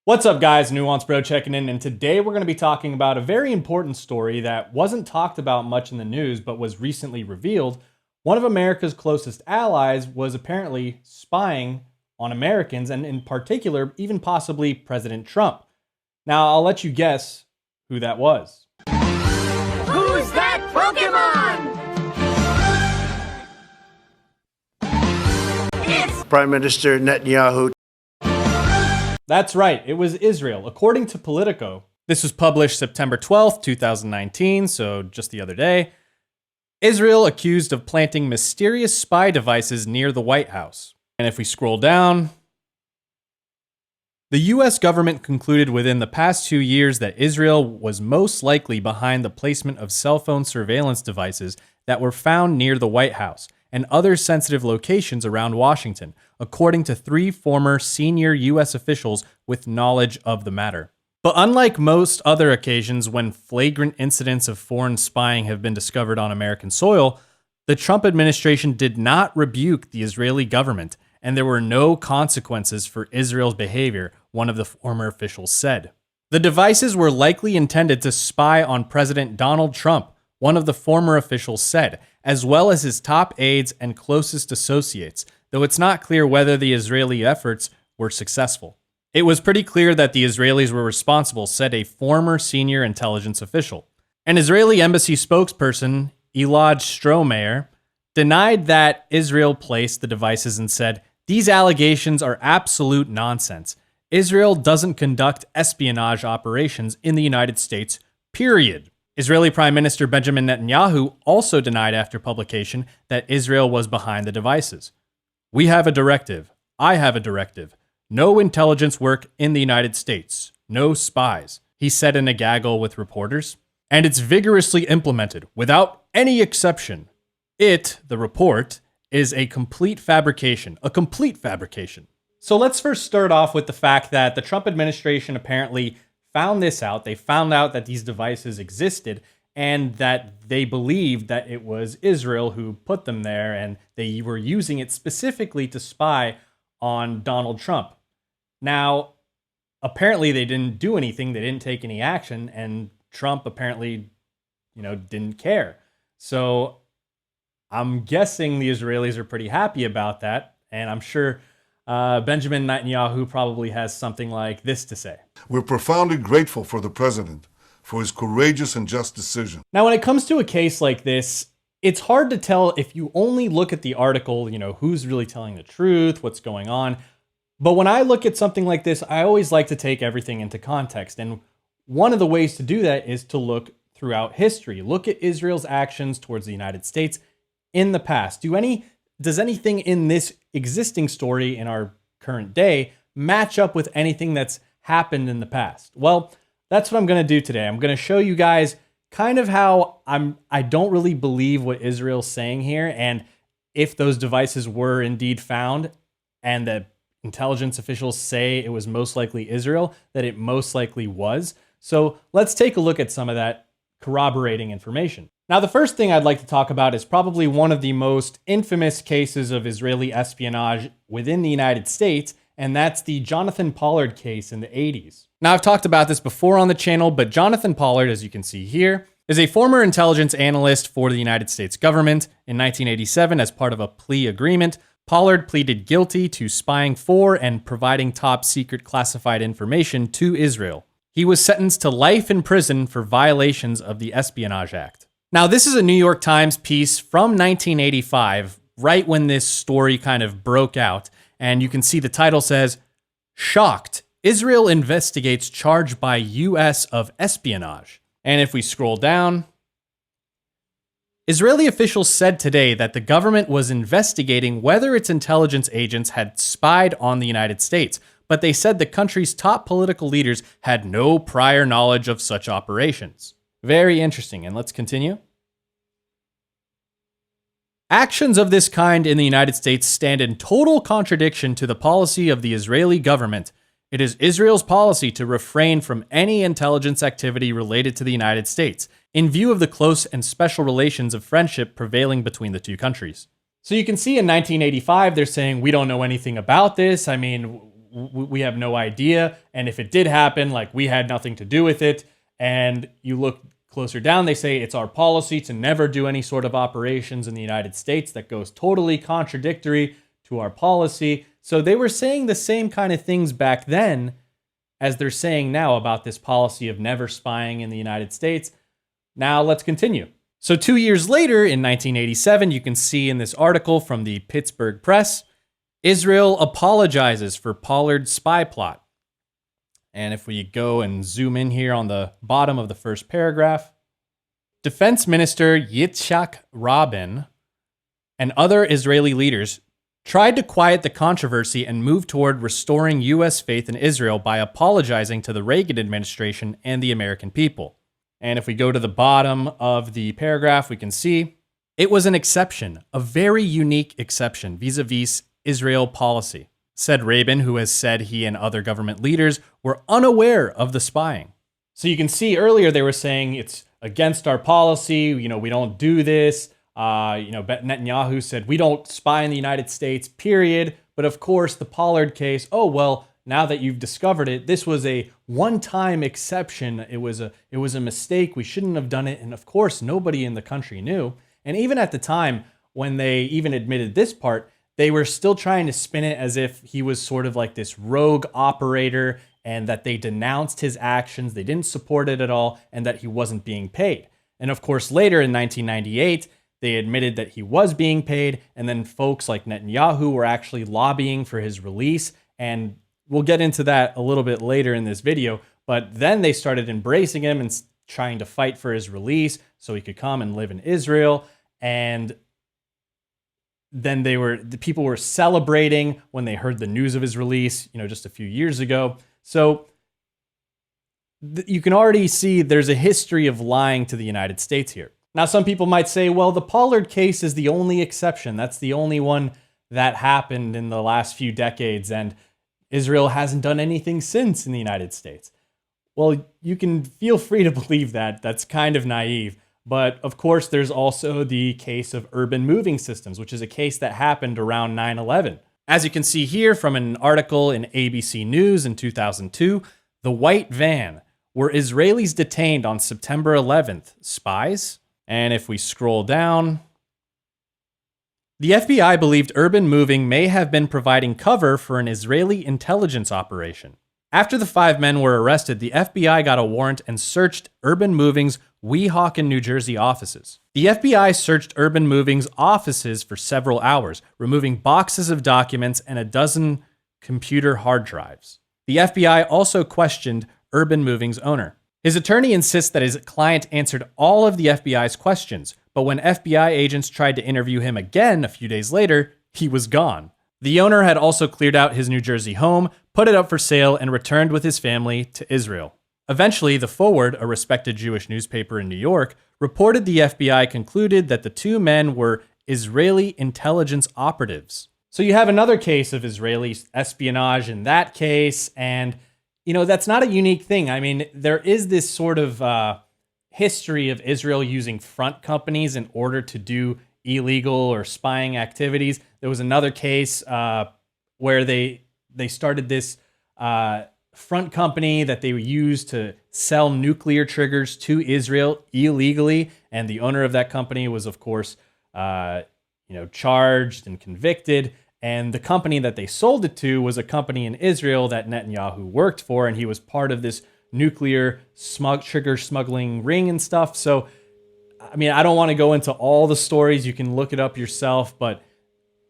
What's up, guys? Nuance Bro checking in, and today we're going to be talking about a very important story that wasn't talked about much in the news but was recently revealed. One of America's closest allies was apparently spying on Americans, and in particular, even possibly President Trump. Now, I'll let you guess who that was. Who's that Pokemon? It's Prime Minister Netanyahu. That's right, it was Israel. According to Politico, this was published September 12th, 2019, so just the other day. Israel accused of planting mysterious spy devices near the White House. And if we scroll down, the US government concluded within the past 2 years that Israel was most likely behind the placement of cell phone surveillance devices that were found near the White House and other sensitive locations around Washington, according to 3 former senior US officials with knowledge of the matter. But unlike most other occasions when flagrant incidents of foreign spying have been discovered on American soil, the Trump administration did not rebuke the Israeli government, and there were no consequences for Israel's behavior, one of the former officials said. The devices were likely intended to spy on President Donald Trump, one of the former officials said, as well as his top aides and closest associates, though it's not clear whether the Israeli efforts were successful. It was pretty clear that the Israelis were responsible, said a former senior intelligence official. An Israeli embassy spokesperson, Elad Strohmeyer, denied that Israel placed the devices and said, "These allegations are absolute nonsense. Israel doesn't conduct espionage operations in the United States, period." Israeli Prime Minister Benjamin Netanyahu also denied after publication that Israel was behind the devices. "We have a directive. I have a directive. No intelligence work in the United States. No spies," he said in a gaggle with reporters. "And it's vigorously implemented, without any exception. It, the report, is a complete fabrication. A complete fabrication." So let's first start off with the fact that the Trump administration apparently found this out. They found out that these devices existed and that they believed that it was Israel who put them there, and they were using it specifically to spy on Donald Trump. Now, apparently they didn't do anything. They didn't take any action, and Trump apparently, didn't care. So I'm guessing the Israelis are pretty happy about that, and I'm sure Benjamin Netanyahu probably has something like this to say. "We're profoundly grateful for the president for his courageous and just decision." Now, when it comes to a case like this, it's hard to tell if you only look at the article, who's really telling the truth, what's going on. But when I look at something like this, I always like to take everything into context. And one of the ways to do that is to look throughout history. Look at Israel's actions towards the United States in the past. Does anything in this existing story in our current day match up with anything that's happened in the past? Well, that's what I'm going to do today. I'm going to show you guys kind of how I don't really believe what Israel's saying here, and if those devices were indeed found and the intelligence officials say it was most likely Israel, that it most likely was. So let's take a look at some of that corroborating information. Now, the first thing I'd like to talk about is probably one of the most infamous cases of Israeli espionage within the United States, and that's the Jonathan Pollard case in the 80s. Now, I've talked about this before on the channel, but Jonathan Pollard, as you can see here, is a former intelligence analyst for the United States government. In 1987, as part of a plea agreement, Pollard pleaded guilty to spying for and providing top secret classified information to Israel. He was sentenced to life in prison for violations of the Espionage Act. Now, this is a New York Times piece from 1985, right when this story kind of broke out. And you can see the title says, "Shocked, Israel investigates charge by US of espionage." And if we scroll down, Israeli officials said today that the government was investigating whether its intelligence agents had spied on the United States, but they said the country's top political leaders had no prior knowledge of such operations. Very interesting, and let's continue. Actions of this kind in the United States stand in total contradiction to the policy of the Israeli government. It is Israel's policy to refrain from any intelligence activity related to the United States, in view of the close and special relations of friendship prevailing between the two countries. So you can see in 1985, they're saying, we don't know anything about this. I mean, we have no idea. And if it did happen, like, we had nothing to do with it. And you look closer down, they say it's our policy to never do any sort of operations in the United States. That goes totally contradictory to our policy. So they were saying the same kind of things back then as they're saying now about this policy of never spying in the United States. Now let's continue. So 2 years later, in 1987, you can see in this article from the Pittsburgh Press, Israel apologizes for Pollard's spy plot. And if we go and zoom in here on the bottom of the first paragraph, Defense Minister Yitzhak Rabin and other Israeli leaders tried to quiet the controversy and move toward restoring U.S. faith in Israel by apologizing to the Reagan administration and the American people. And if we go to the bottom of the paragraph, we can see it was an exception, a very unique exception vis-a-vis Israel policy, said Rabin, who has said he and other government leaders were unaware of the spying. So you can see earlier they were saying it's against our policy, we don't do this. Netanyahu said we don't spy in the United States, period. But of course, the Pollard case, oh, well, now that you've discovered it, this was a one-time exception. It was a mistake. We shouldn't have done it. And of course, nobody in the country knew. And even at the time, when they even admitted this part, they were still trying to spin it as if he was sort of like this rogue operator and that they denounced his actions, they didn't support it at all, and that he wasn't being paid. And of course, later in 1998, they admitted that he was being paid, and then folks like Netanyahu were actually lobbying for his release, and we'll get into that a little bit later in this video, but then they started embracing him and trying to fight for his release so he could come and live in Israel, and then the people were celebrating when they heard the news of his release, just a few years ago. So you can already see there's a history of lying to the United States here. Now, some people might say, well, the Pollard case is the only exception. That's the only one that happened in the last few decades, and Israel hasn't done anything since in the United States. Well, you can feel free to believe that. That's kind of naive. But of course, there's also the case of urban moving systems, which is a case that happened around 9/11. As you can see here from an article in ABC News in 2002, the white van. Were Israelis detained on September 11th? Spies? And if we scroll down, the FBI believed urban moving may have been providing cover for an Israeli intelligence operation. After the 5 men were arrested, the FBI got a warrant and searched Urban Moving's Weehawken, New Jersey offices. The FBI searched Urban Moving's offices for several hours, removing boxes of documents and a dozen computer hard drives. The FBI also questioned Urban Moving's owner. His attorney insists that his client answered all of the FBI's questions, but when FBI agents tried to interview him again a few days later, he was gone. The owner had also cleared out his New Jersey home, put it up for sale, and returned with his family to Israel. Eventually, The Forward, a respected Jewish newspaper in New York, reported the FBI concluded that the 2 men were Israeli intelligence operatives. So you have another case of Israeli espionage in that case, and that's not a unique thing. I mean, there is this sort of history of Israel using front companies in order to do illegal or spying activities. There was another case where they started this front company that they used to sell nuclear triggers to Israel illegally, and the owner of that company was, of course, charged and convicted. And the company that they sold it to was a company in Israel that Netanyahu worked for, and he was part of this nuclear trigger smuggling ring and stuff. So, I mean, I don't want to go into all the stories. You can look it up yourself, but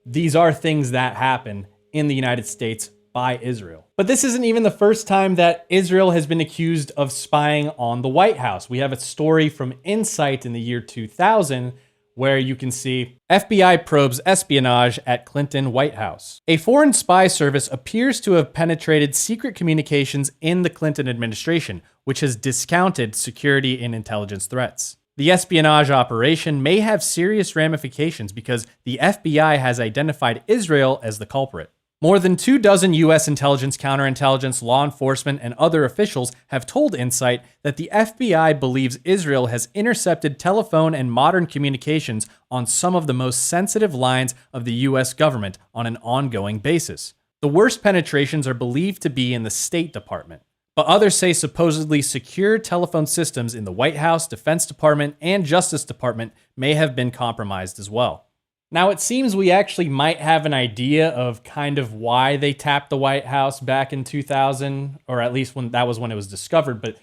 these are things that happen in the United States by Israel. But this isn't even the first time that Israel has been accused of spying on the White House. We have a story from Insight in the year 2000 where you can see FBI probes espionage at Clinton White House. A foreign spy service appears to have penetrated secret communications in the Clinton administration, which has discounted security and intelligence threats. The espionage operation may have serious ramifications because the FBI has identified Israel as the culprit. More than 24 U.S. intelligence, counterintelligence, law enforcement, and other officials have told Insight that the FBI believes Israel has intercepted telephone and modern communications on some of the most sensitive lines of the U.S. government on an ongoing basis. The worst penetrations are believed to be in the State Department, but others say supposedly secure telephone systems in the White House, Defense Department, and Justice Department may have been compromised as well. Now, it seems we actually might have an idea of kind of why they tapped the White House back in 2000, or at least when that was when it was discovered, but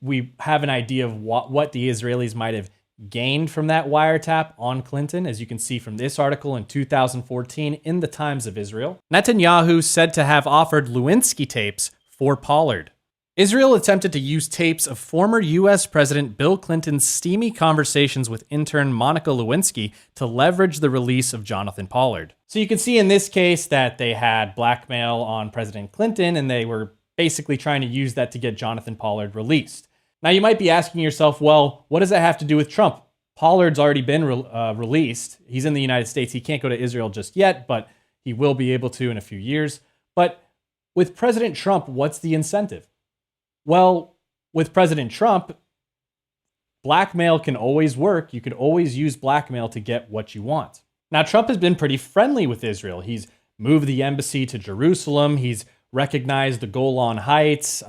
we have an idea of what the Israelis might have gained from that wiretap on Clinton, as you can see from this article in 2014 in the Times of Israel. Netanyahu said to have offered Lewinsky tapes for Pollard. Israel attempted to use tapes of former U.S. President Bill Clinton's steamy conversations with intern Monica Lewinsky to leverage the release of Jonathan Pollard. So you can see in this case that they had blackmail on President Clinton, and they were basically trying to use that to get Jonathan Pollard released. Now you might be asking yourself, well, what does that have to do with Trump? Pollard's already been released. He's in the United States. He can't go to Israel just yet, but he will be able to in a few years. But with President Trump, what's the incentive? Well, with President Trump, blackmail can always work. You could always use blackmail to get what you want. Now, Trump has been pretty friendly with Israel. He's moved the embassy to Jerusalem. He's recognized the Golan Heights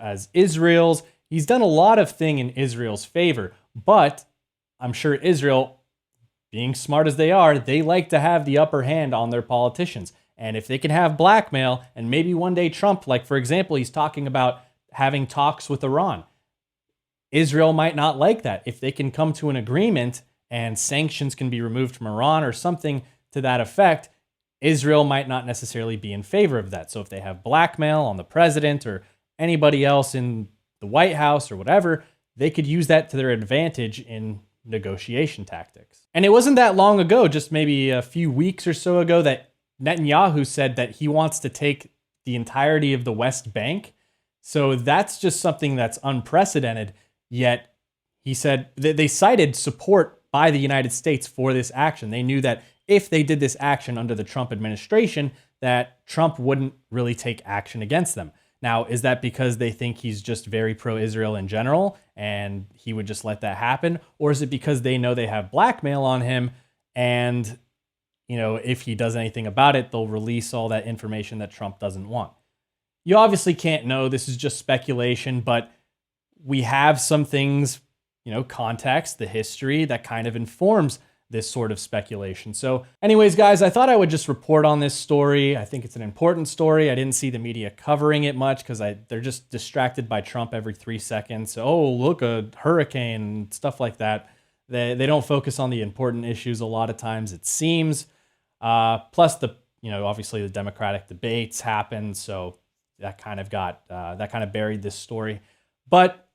as Israel's. He's done a lot of things in Israel's favor, but I'm sure Israel, being smart as they are, they like to have the upper hand on their politicians. And if they can have blackmail, and maybe one day Trump, like for example, he's talking about having talks with Iran. Israel might not like that. If they can come to an agreement and sanctions can be removed from Iran or something to that effect, Israel might not necessarily be in favor of that. So if they have blackmail on the president or anybody else in the White House or whatever, they could use that to their advantage in negotiation tactics. And it wasn't that long ago, just maybe a few weeks or so ago, that Netanyahu said that he wants to take the entirety of the West Bank. So that's just something that's unprecedented, yet he said that they cited support by the United States for this action. They knew that if they did this action under the Trump administration, that Trump wouldn't really take action against them. Now, is that because they think he's just very pro-Israel in general and he would just let that happen? Or is it because they know they have blackmail on him and, you know, if he does anything about it, they'll release all that information that Trump doesn't want? You obviously can't know. This is just speculation, but we have some things, you know, context, the history that kind of informs this sort of speculation. So anyways, guys, I thought I would just report on this story. I think it's an important story. I didn't see the media covering it much because they're just distracted by Trump every 3 seconds. Oh, look, a hurricane, stuff like that. They don't focus on the important issues a lot of times, it seems. Plus obviously the Democratic debates happened, so that kind of buried this story. But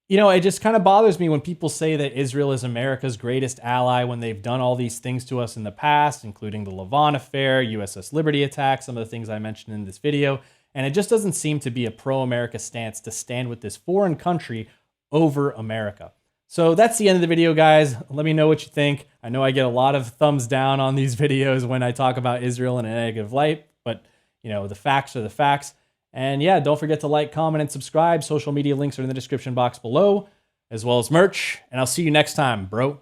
it just kind of bothers me when people say that Israel is America's greatest ally when they've done all these things to us in the past, including the Levant affair, USS Liberty attack, some of the things I mentioned in this video. And it just doesn't seem to be a pro-America stance to stand with this foreign country over America. So that's the end of the video, guys. Let me know what you think. I know I get a lot of thumbs down on these videos when I talk about Israel in a negative light, but the facts are the facts. And yeah, don't forget to like, comment, and subscribe. Social media links are in the description box below, as well as merch. And I'll see you next time, bro.